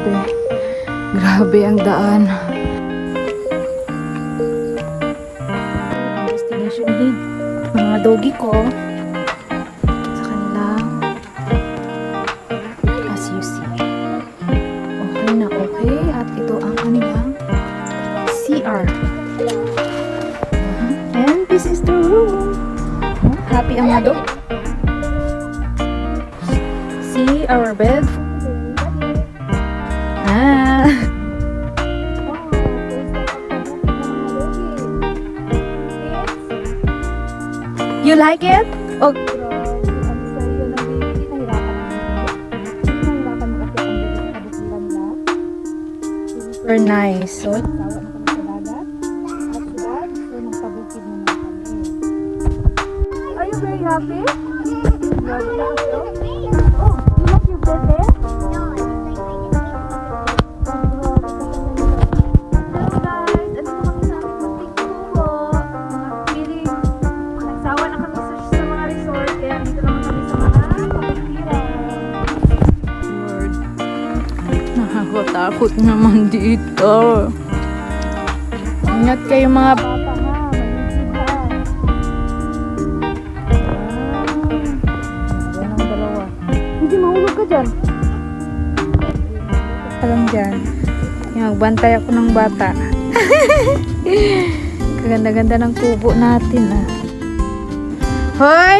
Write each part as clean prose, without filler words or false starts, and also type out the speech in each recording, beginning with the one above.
Grabe. Grabe ang daan. Destination hid. Mga doggy ko. Sa kanilang as you see. Okay na okay. At ito ang kanilang CR. And this is the room. Happy ang mga dog. See our bed. Ah. You like it? Oh. Super nice. So, Are you very happy? Oh, you like your bed there? Hello guys, ano po kami sa aming munting kubo? Feeling, nagsawa na kami sa mga resort, kaya dito naman kami sa mga kapatiran. Lord. Nakakatakot naman dito. Ingat kayo mga Papa nga, mag-isip ka. Yan ang dalawa. Hindi mahulog ka dyan. Alam dyan. Yung magbantay ako ng bata. Kaganda-ganda ng kubo natin ah. Hoy!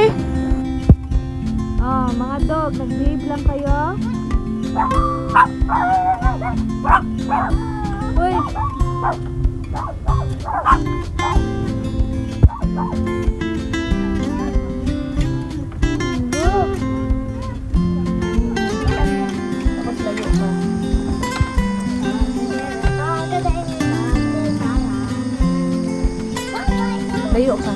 Ah, mga dog, nag-behave lang kayo? Uy! Tapos layo ka. Layo ka.